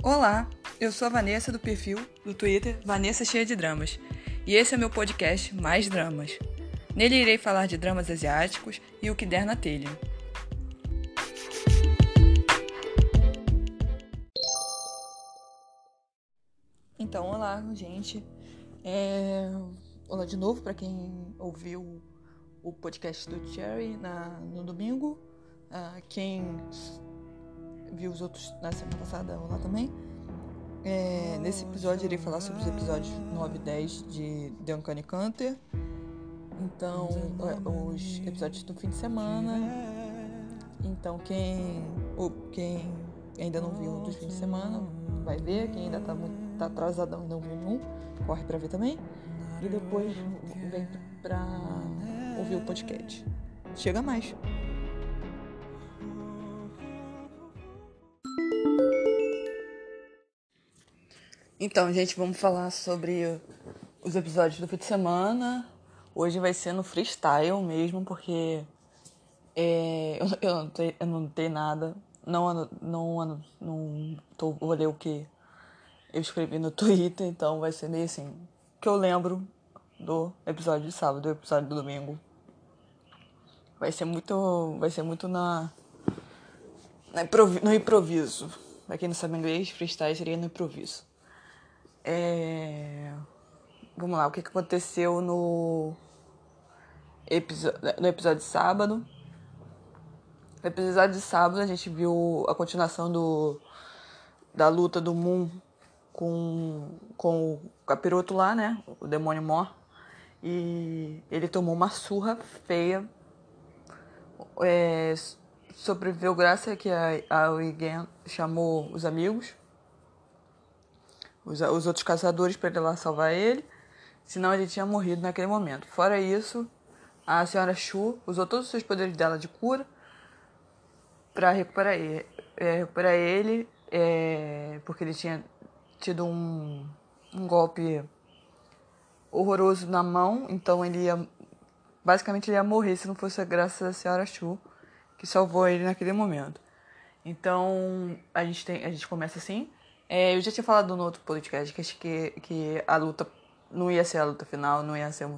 Olá, eu sou a Vanessa do perfil do Twitter Vanessa Cheia de Dramas e esse é meu podcast Mais Dramas. Nele irei falar de dramas asiáticos e o que der na telha. Então, olá, gente. Olá de novo para quem ouviu o podcast do Cherry no domingo. Quem viu os outros na semana passada, olá também. Nesse episódio irei falar sobre os episódios 9 e 10 de The Uncanny Counter. Então, os episódios do fim de semana. Então, quem ainda não viu dos fins de semana vai ver. Quem ainda tá atrasadão e não viu nenhum, corre pra ver também. E depois vem pra ouvir o podcast. Chega mais! Então, gente, vamos falar sobre os episódios do fim de semana. Hoje vai ser no freestyle mesmo, porque eu não tenho nada. Vou ler o que eu escrevi no Twitter, então vai ser meio assim. O que eu lembro do episódio de sábado, do episódio do domingo. Vai ser muito no improviso. Pra quem não sabe inglês, freestyle seria no improviso. Vamos lá, o que aconteceu no episódio de sábado. No episódio de sábado a gente viu a continuação da luta do Moon com o capiroto lá, né? O demônio Mor. E ele tomou uma surra feia. Sobreviveu graças a que a Uigen chamou os amigos, os outros caçadores, para ir lá salvar ele. Senão ele tinha morrido naquele momento. Fora isso, a senhora Shu usou todos os seus poderes dela de cura para recuperar ele, porque ele tinha tido um golpe horroroso na mão, então basicamente ele ia morrer se não fosse graças à senhora Shu, que salvou ele naquele momento. Então a gente começa assim. Eu já tinha falado no outro podcast que a luta não ia ser a luta final, não ia ser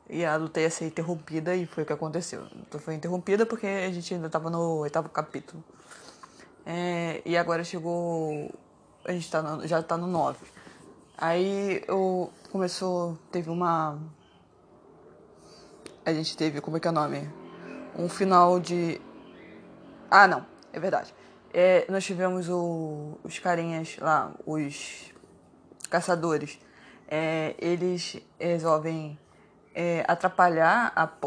e a luta ia ser interrompida, e foi o que aconteceu. A luta foi interrompida porque a gente ainda estava no 8º capítulo. E agora chegou... A gente já tá no 9. Aí teve uma... A gente teve, como é que é o nome? Um final de... Ah, não, é verdade. Nós tivemos os carinhas lá, os caçadores. Eles resolvem atrapalhar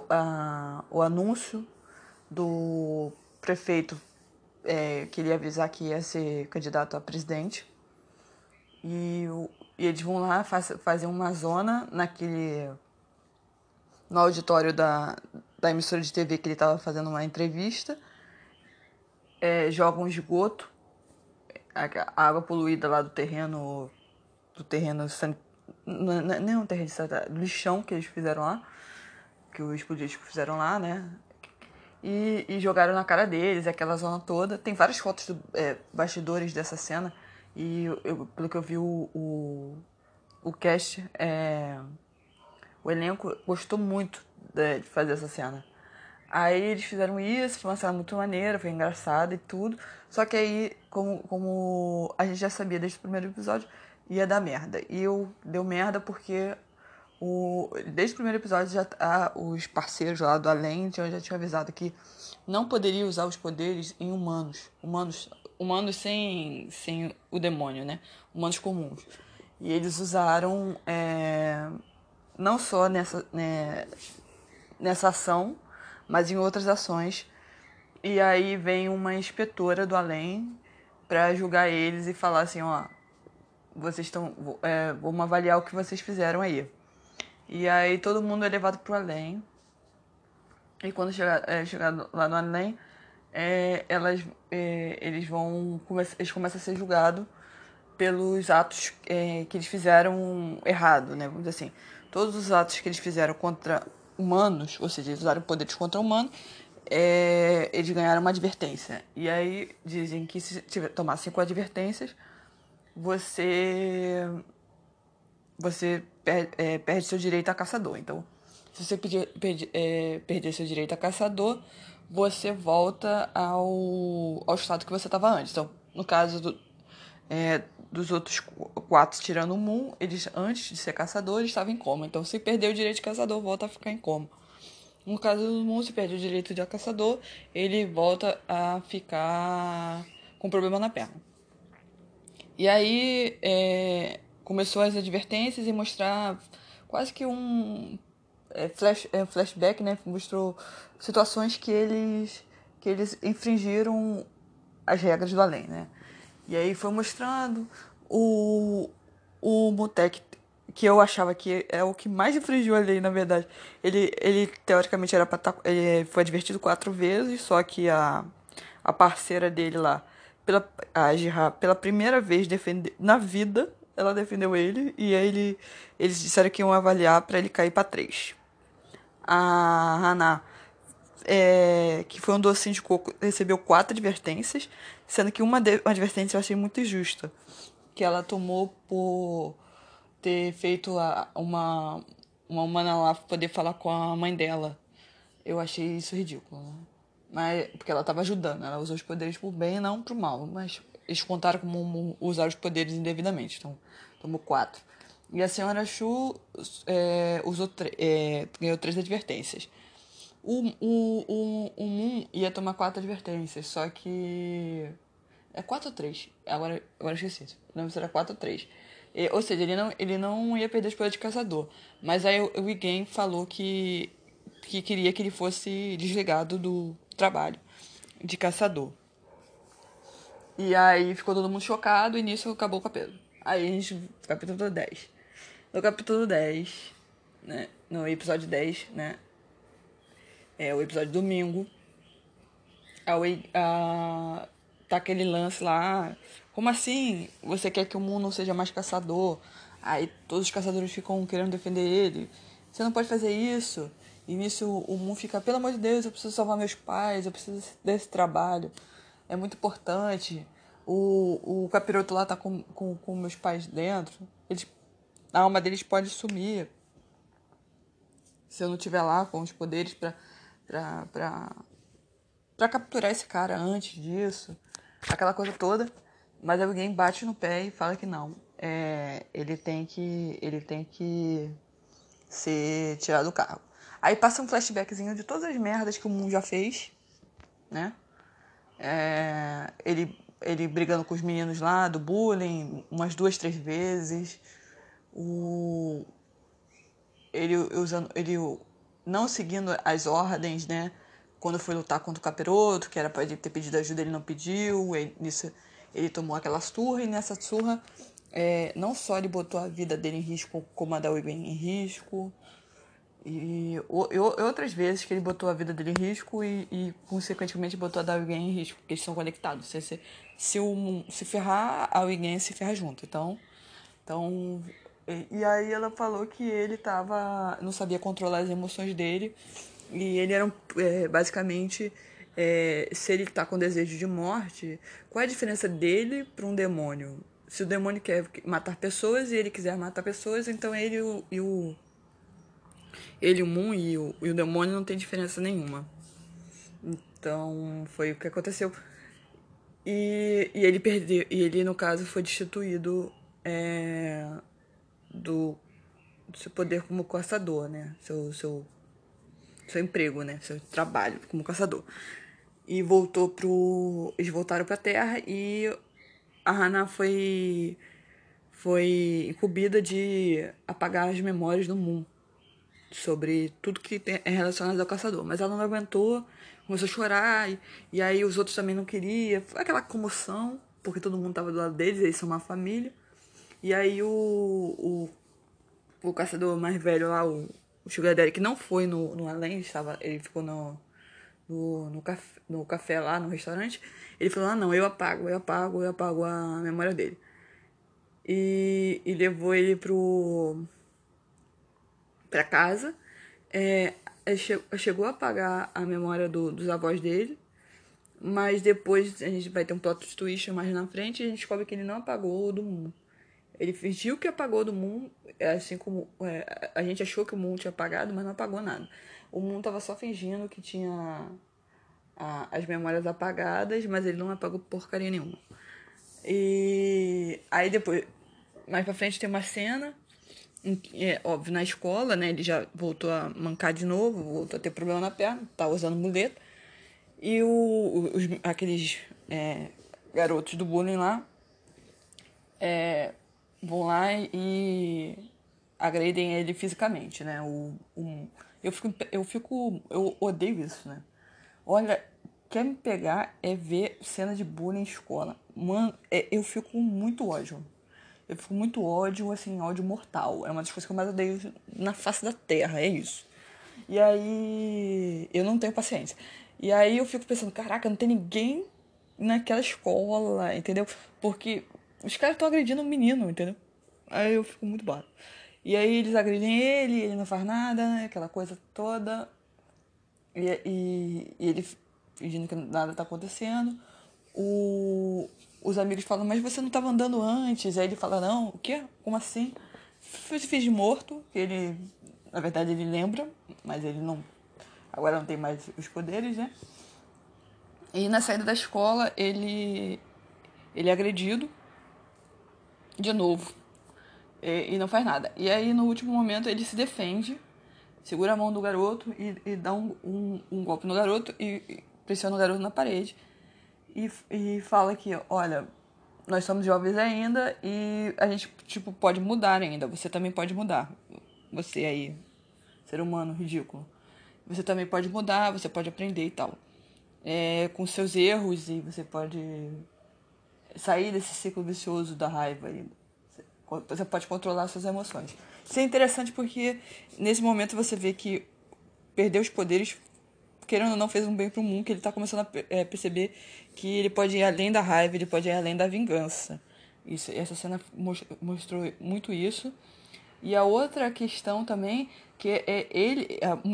o anúncio do prefeito, que ele ia avisar que ia ser candidato a presidente. E eles vão lá fazer uma zona no auditório da emissora de TV que ele estava fazendo uma entrevista. Jogam esgoto, a água poluída lá do terreno não é um terreno do lixão que eles fizeram lá, que os políticos fizeram lá, né? E jogaram na cara deles, aquela zona toda. Tem várias fotos bastidores dessa cena. E pelo que eu vi, o cast, o elenco gostou muito de fazer essa cena. Aí eles fizeram isso, foi uma cena muito maneira, foi engraçada e tudo. Só que aí, como a gente já sabia desde o primeiro episódio, ia dar merda. E deu merda porque desde o primeiro episódio os parceiros lá do Além já tinham avisado que não poderia usar os poderes em humanos. Humanos sem o demônio, né? Humanos comuns. E eles usaram não só nessa ação, mas em outras ações. E aí vem uma inspetora do Além pra julgar eles e falar assim, ó, vocês vamos avaliar o que vocês fizeram aí. E aí todo mundo é levado pro Além. E quando chegar lá no Além, eles começam a ser julgados pelos atos que eles fizeram errado, né? Vamos dizer assim. Todos os atos que eles fizeram contra humanos, ou seja, eles usaram poderes contra humanos, eles ganharam uma advertência. E aí dizem que se tomassem 5 advertências, você perde seu direito a caçador. Então, se você perder seu direito a caçador, você volta ao estado que você estava antes. Então, no caso dos outros quatro, tirando o Moon, eles, antes de ser caçador, eles estavam em coma. Então, se perder o direito de caçador, volta a ficar em coma. No caso do Moon, se perde o direito de caçador, ele volta a ficar com problema na perna. E aí começou as advertências e mostrar quase que um flashback, né? Mostrou situações que eles infringiram as regras do além, né? E aí foi mostrando o Mutek, que eu achava que é o que mais infringiu a lei, na verdade. Ele teoricamente era pra ele foi advertido 4 vezes, só que a parceira dele lá, a Jihá, pela primeira vez na vida, ela defendeu ele, e aí eles disseram que iam avaliar pra ele cair pra 3. A Hana, que foi um docinho de coco, recebeu 4 advertências, sendo que uma advertência eu achei muito injusta, que ela tomou por ter feito uma humana lá poder falar com a mãe dela. Eu achei isso ridículo, né? Mas, porque ela estava ajudando, ela usou os poderes pro bem e não pro mal, mas eles contaram como usar os poderes indevidamente, então tomou 4. E a senhora Shu ganhou 3 advertências. O Moon ia tomar 4 advertências, só que. É 4 ou 3? Agora eu esqueci. Não lembro se era 4 ou 3. Ou seja, ele não ia perder os poderes de caçador. Mas aí o Igen falou que queria que ele fosse desligado do trabalho de caçador. E aí ficou todo mundo chocado e nisso acabou o capítulo. Aí a gente. Capítulo 10. No capítulo 10, né? No episódio 10, né? É o episódio domingo. Tá aquele lance lá. Como assim? Você quer que o mundo não seja mais caçador? Aí todos os caçadores ficam querendo defender ele. Você não pode fazer isso. E nisso o mundo fica, pelo amor de Deus, eu preciso salvar meus pais, eu preciso desse trabalho. É muito importante. O capiroto lá tá com meus pais dentro. A alma deles pode sumir se eu não estiver lá com os poderes pra, pra, pra capturar esse cara antes disso, aquela coisa toda. Mas alguém bate no pé e fala que não. Ele tem que ser tirado do cargo. Aí passa um flashbackzinho de todas as merdas que o mundo já fez, né? Ele brigando com os meninos lá do bullying umas 2, 3 vezes. Ele não seguindo as ordens, né? Quando foi lutar contra o capiroto, que era pra ele ter pedido ajuda, ele não pediu. Nisso ele tomou aquela surra, e nessa surra não só ele botou a vida dele em risco, como a da Wigwen em risco, e outras vezes que ele botou a vida dele em risco e consequentemente botou a da Wigwen em risco, porque eles são conectados. Se ferrar, a Wigwen se ferra junto. Então, e aí ela falou que ele não sabia controlar as emoções dele, e ele era basicamente, se ele tá com desejo de morte, qual é a diferença dele para um demônio? Se o demônio quer matar pessoas e ele quiser matar pessoas, então o Moon e o demônio não tem diferença nenhuma. Então foi o que aconteceu. E ele perdeu, e ele no caso foi destituído do seu poder como caçador, né? Seu emprego, né? Seu trabalho como caçador. E eles voltaram pra Terra e a Hana foi incumbida de apagar as memórias do Moon sobre tudo que é relacionado ao caçador. Mas ela não aguentou, começou a chorar, e aí os outros também não queriam. Foi aquela comoção, porque todo mundo tava do lado deles, eles são uma família. E aí o caçador mais velho lá, o Sugar Daddy, que não foi no além, ele ficou no café lá, no restaurante, ele falou, não, eu apago a memória dele. E levou ele pra casa. Ele chegou a apagar a memória dos avós dele, Mas depois a gente vai ter um plot twist mais na frente e a gente descobre que ele não apagou o do Moon. Ele fingiu que apagou do Moon, assim como a gente achou que o Moon tinha apagado, mas não apagou nada. O Moon tava só fingindo que tinha as memórias apagadas, mas ele não apagou porcaria nenhuma. E aí depois, mais pra frente tem uma cena, óbvio, na escola, né? Ele já voltou a mancar de novo, voltou a ter problema na perna, tá usando muleta. E aqueles garotos do bullying lá vão lá e agredem ele fisicamente, né? Eu odeio isso, né? Olha, quer me pegar é ver cena de bullying em escola. Mano, eu fico com muito ódio. Eu fico com muito ódio, assim, ódio mortal. É uma das coisas que eu mais odeio na face da terra, é isso. E aí, eu não tenho paciência. E aí eu fico pensando, caraca, não tem ninguém naquela escola, entendeu? Porque os caras estão agredindo um menino, entendeu? Aí eu fico muito bravo. E aí eles agredem ele não faz nada, né? Aquela coisa toda. E ele fingindo que nada tá acontecendo. Os amigos falam, mas você não estava andando antes? Aí ele fala, não, o quê? Como assim? Fiz de morto, que ele, na verdade, ele lembra, mas ele não, agora não tem mais os poderes, né? E na saída da escola, ele é agredido de novo e não faz nada. E aí, no último momento, ele se defende, segura a mão do garoto e dá um golpe no garoto e pressiona o garoto na parede. E fala que, olha, nós somos jovens ainda e a gente, tipo, pode mudar ainda. Você também pode mudar. Você aí, ser humano ridículo. Você também pode mudar, você pode aprender e tal. Com seus erros e você pode sair desse ciclo vicioso da raiva. Você pode controlar suas emoções. Isso é interessante porque nesse momento você vê que perder os poderes, querendo ou não, fez um bem pro mundo, que ele tá começando a perceber que ele pode ir além da raiva, ele pode ir além da vingança. Essa cena mostrou muito isso. E a outra questão também, que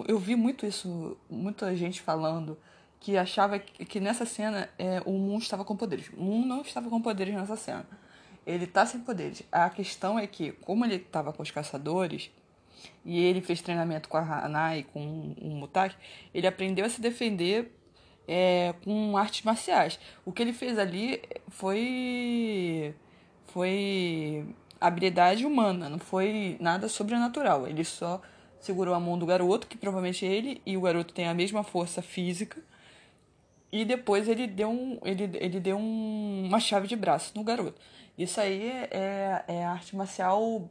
eu vi muito isso, muita gente falando, que achava que nessa cena o Moon estava com poderes. O Moon não estava com poderes nessa cena. Ele tá sem poderes. A questão é que, como ele estava com os caçadores, e ele fez treinamento com a Hanai, com o Mutaki, ele aprendeu a se defender com artes marciais. O que ele fez ali foi habilidade humana, não foi nada sobrenatural. Ele só segurou a mão do garoto, que provavelmente ele e o garoto têm a mesma força física, e depois ele deu uma chave de braço no garoto. Isso aí é arte marcial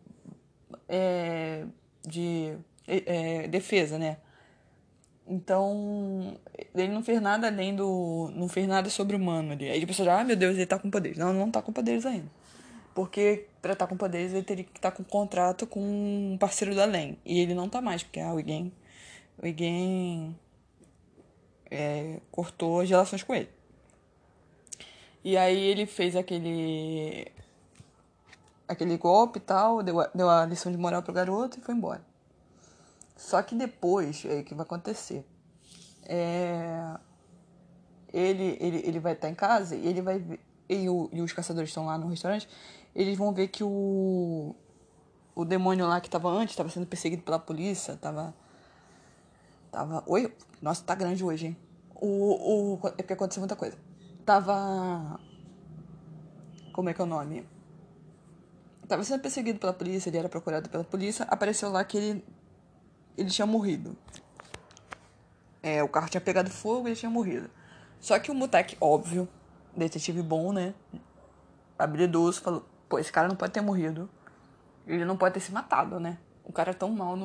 de defesa, né? Então, ele não fez nada além do. Não fez nada sobre-humano ali. Aí a pessoa já, meu Deus, ele tá com poderes. Não, não tá com poderes ainda. Porque pra estar com poderes ele teria que estar com um contrato com um parceiro do além. E ele não tá mais, porque o Igen cortou as relações com ele. E aí ele fez aquele golpe e tal, deu a lição de moral pro garoto e foi embora. Só que depois, o que vai acontecer? Ele vai estar em casa e ele vai ver, e os caçadores estão lá no restaurante, eles vão ver que o demônio lá que estava antes estava sendo perseguido pela polícia, oi, nossa, tá grande hoje, hein? É porque aconteceu muita coisa. Tava, como é que é o nome? Tava sendo perseguido pela polícia, ele era procurado pela polícia, apareceu lá que ele tinha morrido. O carro tinha pegado fogo e ele tinha morrido. Só que o Mutek, óbvio, detetive bom, né? Habilidoso, falou: pô, esse cara não pode ter morrido. Ele não pode ter se matado, né? O cara é tão mal,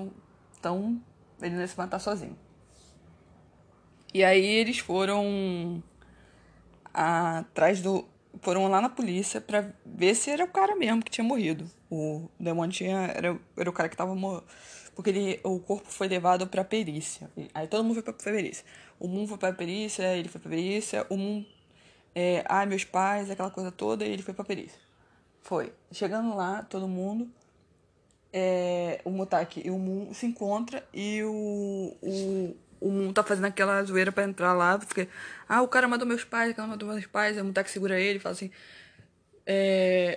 ele não ia se matar sozinho. E aí eles foram atrás do. Foram lá na polícia pra ver se era o cara mesmo que tinha morrido. O demônio era o cara que tava morto. Porque o corpo foi levado pra perícia. Aí todo mundo foi pra perícia. O Moon foi pra perícia, ele foi pra perícia. O Moon, meus pais, aquela coisa toda, e ele foi pra perícia. Foi. Chegando lá, todo mundo, o Mutaki e o Moon se encontram e o Moon tá fazendo aquela zoeira pra entrar lá, porque, o cara matou meus pais, o cara matou meus pais, aí o Moon tá que segura ele e fala assim,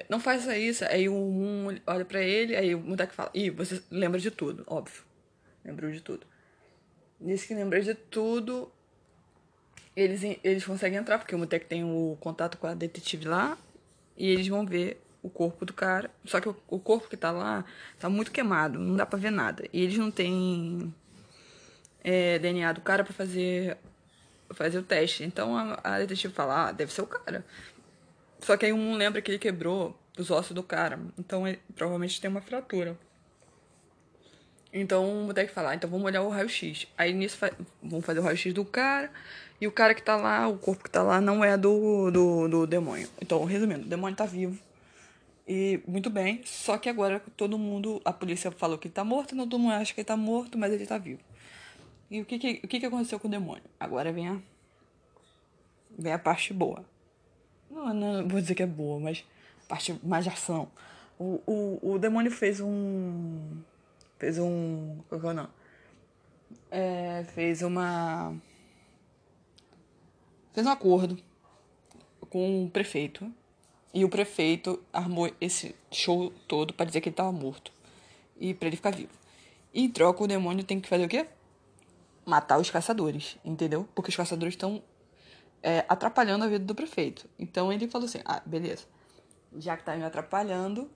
não faça isso. Aí o Moon olha pra ele, aí o Moon tá que fala, você lembra de tudo, óbvio. Lembrou de tudo. Nisso que lembra de tudo, eles conseguem entrar, porque o Mutek tem o contato com a detetive lá, e eles vão ver o corpo do cara. Só que o corpo que tá lá tá muito queimado, não dá pra ver nada. E eles não têm DNA do cara pra fazer o teste. Então a detetive fala, deve ser o cara. Só que aí um lembra que ele quebrou os ossos do cara. Então ele provavelmente tem uma fratura. Então o Mutek fala, então vamos olhar o raio-x. Aí nisso vamos fazer o raio-x do cara. E o cara que tá lá, o corpo que tá lá, não é do demônio. Então, resumindo, o demônio tá vivo. E muito bem. Só que agora todo mundo, a polícia falou que ele tá morto, não todo mundo acha que ele tá morto, mas ele tá vivo. E o que aconteceu com o demônio? Agora vem a parte boa. Não vou dizer que é boa, mas a parte mais de ação. O demônio fez um. Fez um. Qual que é o nome? Fez uma. Fez um acordo com o prefeito. E o prefeito armou esse show todo pra dizer que ele tava morto. E pra ele ficar vivo. E em troca, o demônio tem que fazer o quê? Matar os caçadores, entendeu? Porque os caçadores estão atrapalhando a vida do prefeito. Então ele falou assim, beleza. Já que tá me atrapalhando,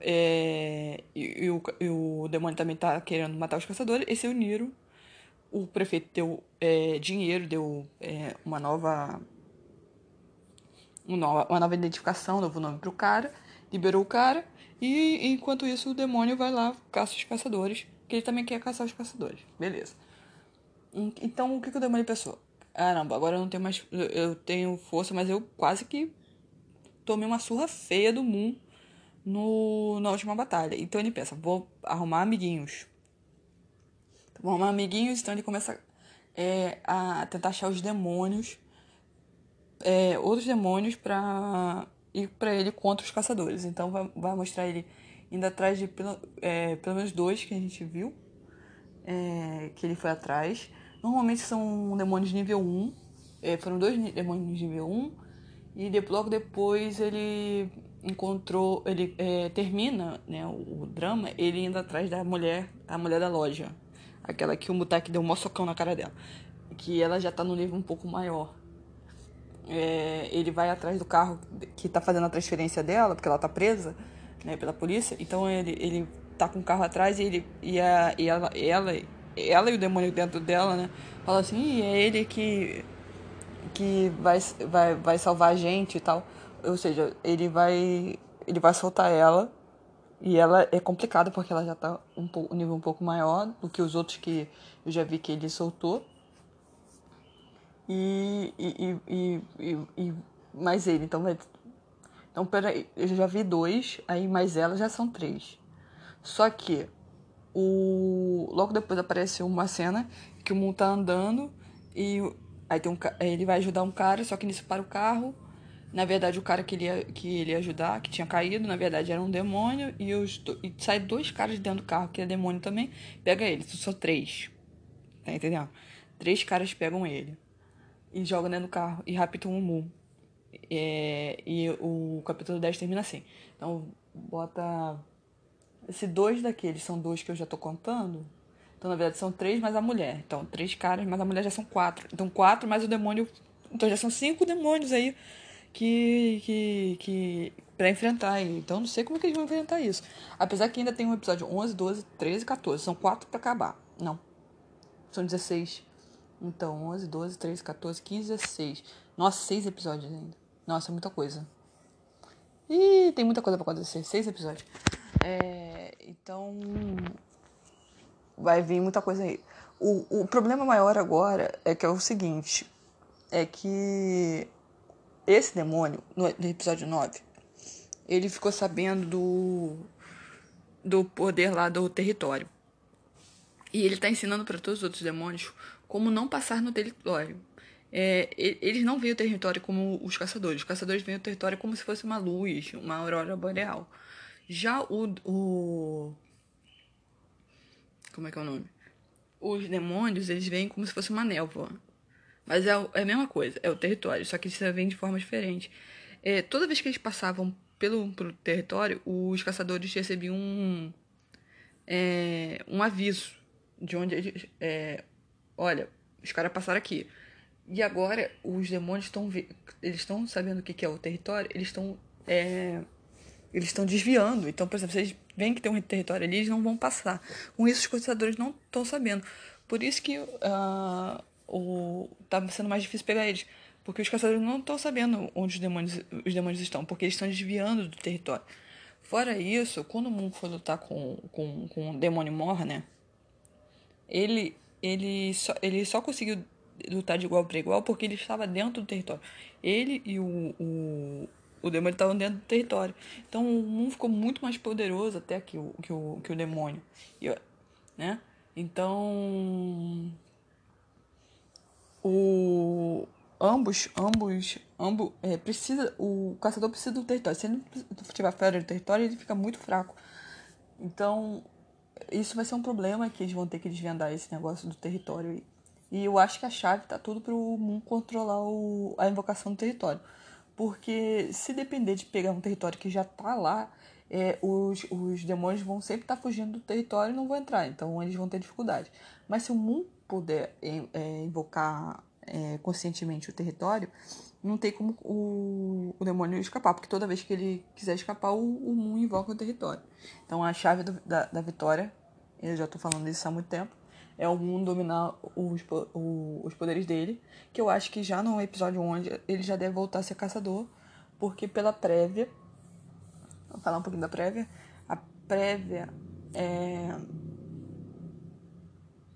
e o demônio também tá querendo matar os caçadores, eles se uniram. O prefeito deu dinheiro, deu uma nova identificação, um novo nome pro cara, liberou o cara, e enquanto isso o demônio vai lá, caça os caçadores, que ele também quer caçar os caçadores. Beleza. Então o que o demônio pensou? Caramba, agora eu não tenho mais. Eu tenho força, mas eu quase que tomei uma surra feia do Moon na última batalha. Então ele pensa, vou arrumar amiguinhos. Vou arrumar amiguinhos, então ele começa a tentar achar os demônios, outros demônios pra ir pra ele contra os caçadores. Então vai mostrar ele indo atrás de pelo menos dois que a gente viu, que ele foi atrás. Normalmente são demônios nível 1. Foram dois demônios nível 1. E logo depois ele encontrou. Ele termina, né, o drama, ele indo atrás da mulher, a mulher da loja. Aquela que o Mutak deu um maior socão na cara dela. Que ela já tá no nível um pouco maior. Ele vai atrás do carro que tá fazendo a transferência dela, porque ela tá presa, né, pela polícia. Então ele tá com o carro atrás e ela e o demônio dentro dela, né, fala assim, é ele que vai salvar a gente e tal. Ou seja, ele vai soltar ela. E ela é complicada porque ela já tá um nível um pouco maior do que os outros que eu já vi que ele soltou. E mais ele, então peraí, eu já vi dois, aí mais ela já são três. Só que logo depois apareceu uma cena que o Moon tá andando e aí ele vai ajudar um cara, só que nisso para o carro. Na verdade, o cara que ele ia ajudar, que tinha caído, na verdade era um demônio, e sai dois caras de dentro do carro, que é demônio também, pega ele, são três. Tá entendendo? Três caras pegam ele e jogam dentro do carro e raptam o Moon. E o capítulo 10 termina assim. Então, bota. Esses dois daqueles são dois que eu já tô contando. Então, na verdade, são três mais a mulher. Então, três caras, mas a mulher já são quatro. Então, quatro mais o demônio. Então, já são 5 demônios aí pra enfrentar. Então, não sei como que eles vão enfrentar isso. Apesar que ainda tem um episódio 11, 12, 13 e 14. São 4 pra acabar. Não. São 16. Então, 11, 12, 13, 14, 15, 16. Nossa, 6 episódios ainda. Nossa, é muita coisa. Ih, tem muita coisa pra acontecer. 6 episódios. Então, vai vir muita coisa aí. O problema maior agora é que é o seguinte. É que esse demônio, no episódio 9, ele ficou sabendo do poder lá do território. E ele tá ensinando para todos os outros demônios como não passar no território. Eles não veem o território como os caçadores. Os caçadores veem o território como se fosse uma luz, uma aurora boreal. Já como é que é o nome? os demônios, eles vêm como se fosse uma névoa. Mas é a mesma coisa, é o território, só que eles vêm de forma diferente. Toda vez que eles passavam pelo território, os caçadores recebiam um aviso de onde eles... olha, os caras passaram aqui. E agora os demônios estão sabendo o que é o território, eles estão desviando. Então, por exemplo, se eles veem que tem um território ali, eles não vão passar. Com isso, os caçadores não estão sabendo. Por isso que tá sendo mais difícil pegar eles. Porque os caçadores não estão sabendo onde os demônios estão, porque eles estão desviando do território. Fora isso, quando o Moon foi lutar com o demônio Mor, né? Ele só conseguiu lutar de igual para igual porque ele estava dentro do território. Ele e o demônio estavam dentro do território. Então o Moon ficou muito mais poderoso até que o demônio. Né? Então o caçador precisa do território. Se ele não estiver fora do território, ele fica muito fraco. Então isso vai ser um problema que eles vão ter que desvendar esse negócio do território aí. E eu acho que a chave tá tudo pro Moon controlar a invocação do território. Porque se depender de pegar um território que já tá lá, os demônios vão sempre estar fugindo do território e não vão entrar. Então eles vão ter dificuldade. Mas se o Moon puder invocar conscientemente o território, não tem como o demônio escapar. Porque toda vez que ele quiser escapar, o Moon invoca o território. Então a chave da vitória, eu já tô falando isso há muito tempo, é o Moon dominar os poderes dele, que eu acho que já no episódio 11 ele já deve voltar a ser caçador, porque pela prévia, vou falar um pouquinho da prévia, a prévia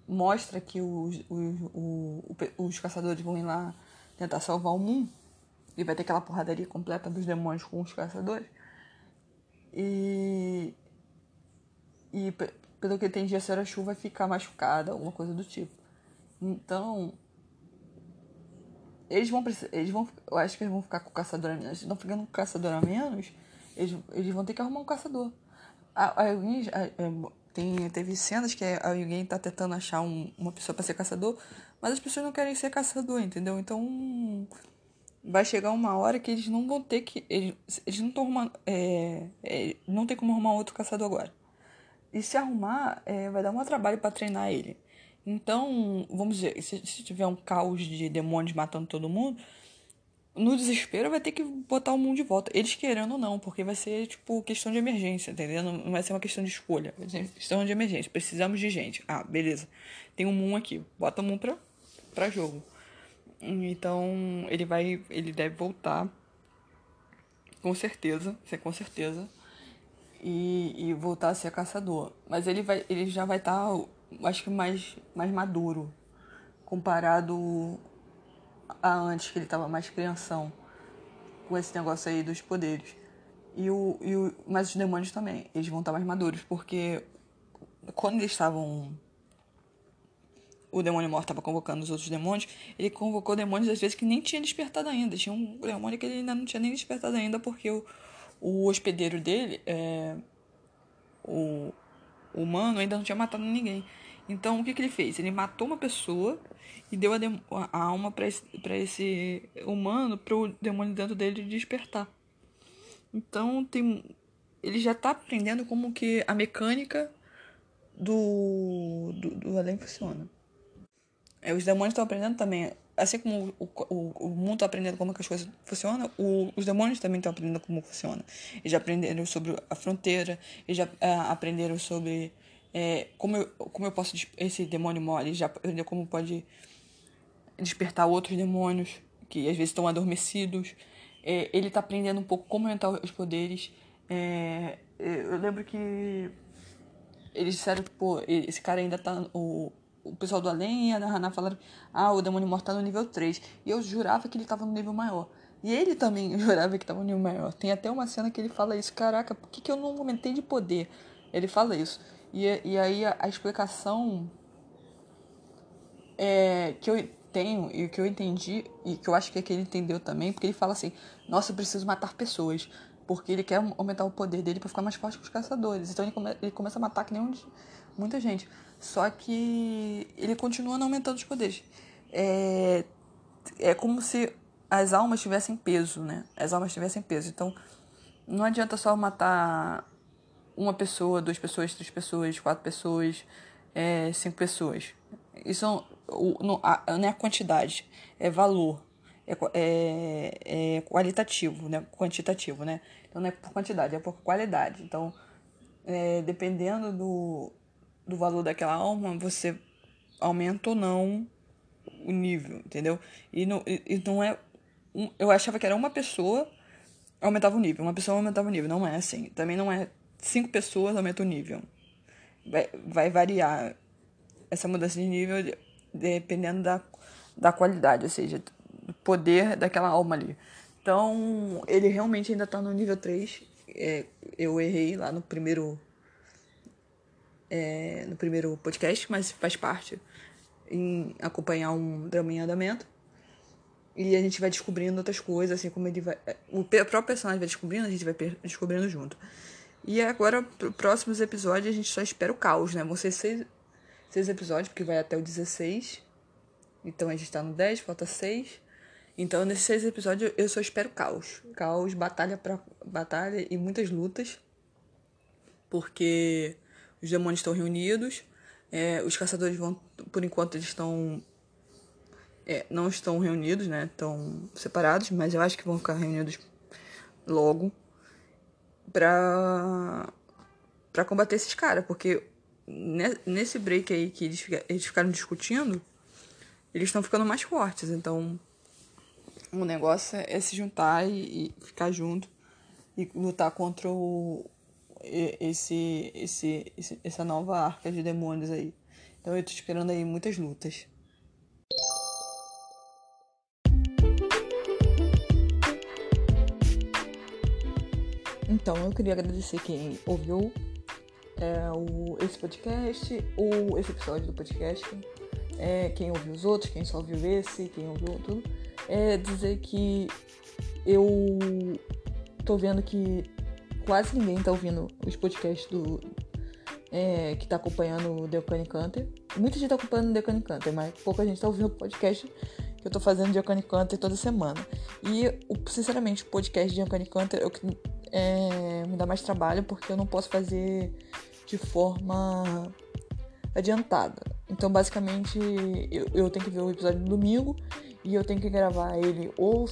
mostra que os caçadores vão ir lá tentar salvar o Moon, e vai ter aquela porradaria completa dos demônios com os caçadores, e pelo que eu entendi, a Senhora Chu vai ficar machucada, alguma coisa do tipo. Então, eu acho que eles vão ficar com o caçador a menos. Eles estão ficando com o caçador a menos, eles vão ter que arrumar um caçador. Teve cenas que a Yugen tá tentando achar uma pessoa pra ser caçador, mas as pessoas não querem ser caçador, entendeu? Então, vai chegar uma hora que eles não vão ter que... Eles não estão arrumando... não tem como arrumar outro caçador agora. E se arrumar, vai dar um trabalho pra treinar ele. Então, vamos dizer, se tiver um caos de demônios matando todo mundo, no desespero vai ter que botar o mundo de volta. Eles querendo ou não, porque vai ser, tipo, questão de emergência, entendeu? Não vai ser uma questão de escolha. Vai ser questão de emergência. Precisamos de gente. Ah, beleza. Tem um Moon aqui. Bota o Moon pra jogo. Então, ele deve voltar. Com certeza. Com certeza. E voltar a ser caçador. Mas ele já vai estar, acho que mais maduro. Comparado a antes, que ele tava mais crianção. Com esse negócio aí dos poderes. Mas os demônios também, eles vão estar mais maduros, porque quando eles estavam... O demônio morto estava convocando os outros demônios, ele convocou demônios às vezes que nem tinha despertado ainda. Tinha um demônio que ele ainda não tinha nem despertado ainda, porque o hospedeiro dele, o humano, ainda não tinha matado ninguém. Então, o que ele fez? Ele matou uma pessoa e deu a alma para esse humano, para o demônio dentro dele despertar. Então, ele já tá aprendendo como que a mecânica do além funciona. Os demônios estão aprendendo também, assim como o mundo está aprendendo como que as coisas funcionam, os demônios também estão aprendendo como funciona. Eles já aprenderam sobre a fronteira, eles já aprenderam sobre como eu posso... Esse demônio mole já aprendeu como pode despertar outros demônios que às vezes estão adormecidos. Ele está aprendendo um pouco como aumentar os poderes. Eu lembro que eles disseram que, pô, esse cara ainda tá... O pessoal do além e a Hana falaram: o demônio morto tá no nível 3. E eu jurava que ele tava no nível maior. E ele também jurava que tava no nível maior. Tem até uma cena que ele fala isso: caraca, por que eu não aumentei de poder? Ele fala isso. E aí a explicação que eu tenho e que eu entendi, e que eu acho que é que ele entendeu também, porque ele fala assim: nossa, eu preciso matar pessoas. Porque ele quer aumentar o poder dele pra ficar mais forte que os caçadores. Então ele começa a matar que nem muita gente. Só que ele continua não aumentando os poderes. É como se as almas tivessem peso, né? As almas tivessem peso. Então, não adianta só matar uma pessoa, 2 pessoas, 3 pessoas, 4 pessoas, 5 pessoas. Isso não é quantidade, é valor. É qualitativo, né? Quantitativo, né? Então não é por quantidade, é por qualidade. Então, dependendo do valor daquela alma, você aumenta ou não o nível, entendeu? E não é... eu achava que era uma pessoa aumentava o nível, uma pessoa aumentava o nível. Não é assim. Também não é 5 pessoas aumenta o nível. Vai variar essa mudança de nível dependendo da qualidade, ou seja, do poder daquela alma ali. Então, ele realmente ainda tá no nível 3. Eu errei lá no primeiro podcast, mas faz parte em acompanhar um drama em andamento. E a gente vai descobrindo outras coisas, assim como ele vai... O próprio personagem vai descobrindo, a gente vai descobrindo junto. E agora, próximos episódios, a gente só espera o caos, né? Vão ser 6 episódios, porque vai até o 16. Então a gente tá no 10, falta 6. Então, nesses 6 episódios, eu só espero caos. Caos, batalha e muitas lutas. Porque os demônios estão reunidos. Os caçadores vão... Por enquanto, eles estão... não estão reunidos, né? Estão separados. Mas eu acho que vão ficar reunidos logo. Pra combater esses caras. Porque nesse break aí que eles ficaram discutindo... Eles estão ficando mais fortes. Então... O negócio é se juntar e ficar junto e lutar contra essa nova arca de demônios aí. Então eu tô esperando aí muitas lutas. Então eu queria agradecer quem ouviu esse podcast ou esse episódio do podcast. Quem ouviu os outros, quem só ouviu esse, quem ouviu tudo. Dizer que eu tô vendo que quase ninguém tá ouvindo os podcasts que tá acompanhando o The Uncanny Hunter. Muita gente tá acompanhando o The Uncanny Hunter, mas pouca gente tá ouvindo o podcast que eu tô fazendo de Uncanny Hunter toda semana. E, sinceramente, o podcast de Uncanny Hunter me dá mais trabalho porque eu não posso fazer de forma adiantada. Então, basicamente, eu tenho que ver o episódio no domingo e eu tenho que gravar ele ou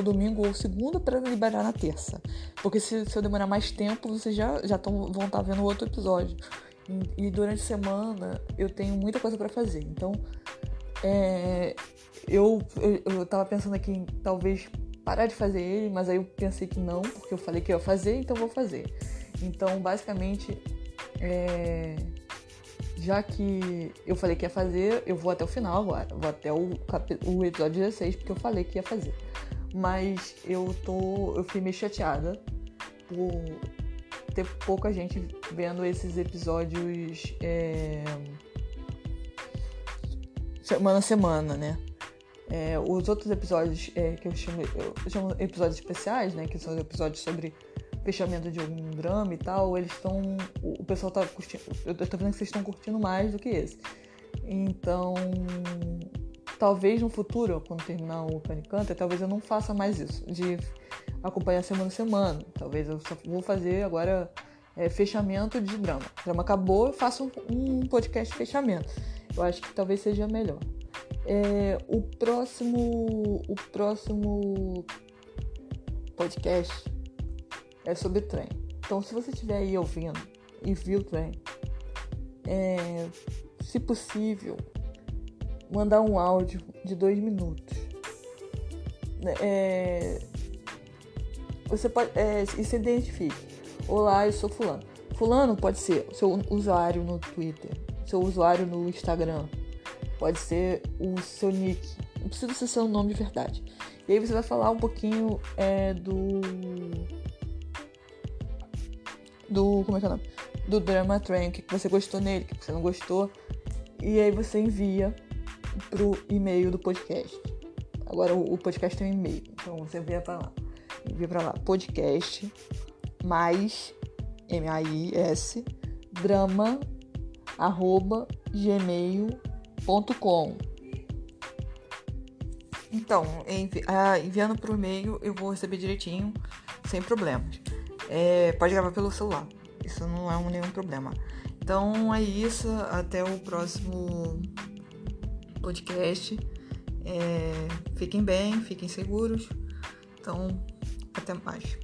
domingo ou segunda para liberar na terça. Porque se eu demorar mais tempo, vocês já vão estar vendo outro episódio. E durante a semana eu tenho muita coisa para fazer. Então, eu tava pensando aqui em talvez parar de fazer ele, mas aí eu pensei que não, porque eu falei que eu ia fazer, então eu vou fazer. Então, basicamente, já que eu falei que ia fazer, eu vou até o final agora. Vou até o episódio 16, porque eu falei que ia fazer. Mas eu fiquei meio chateada por ter pouca gente vendo esses episódios semana a semana, né? Os outros episódios que eu chamo episódios especiais, né? Que são episódios sobre fechamento de algum drama e tal, o pessoal tá curtindo, eu tô vendo que vocês estão curtindo mais do que esse. Então, talvez no futuro, quando terminar o Uncanny Hunter, talvez eu não faça mais isso, de acompanhar semana a semana. Talvez eu só vou fazer agora fechamento de drama. O drama acabou, eu faço um podcast de fechamento. Eu acho que talvez seja melhor. O próximo podcast é sobre trem. Então, se você estiver aí ouvindo e viu o trem, se possível, mandar um áudio de 2 minutos. Você pode e se identifique. Olá, eu sou fulano. Fulano pode ser o seu usuário no Twitter, seu usuário no Instagram, pode ser o seu nick. Não precisa ser seu nome de verdade. E aí você vai falar um pouquinho como é que é o nome? Do Drama Train, o que você gostou nele, o que você não gostou. E aí você envia pro e-mail do podcast. Agora o podcast tem um e-mail, então você envia pra lá. Podcast mais MAIS drama gmail.com. Então, enviando por e-mail eu vou receber direitinho, sem problemas. Pode gravar pelo celular, isso não é nenhum problema. Então é isso, até o próximo podcast. Fiquem bem, fiquem seguros. Então, até mais.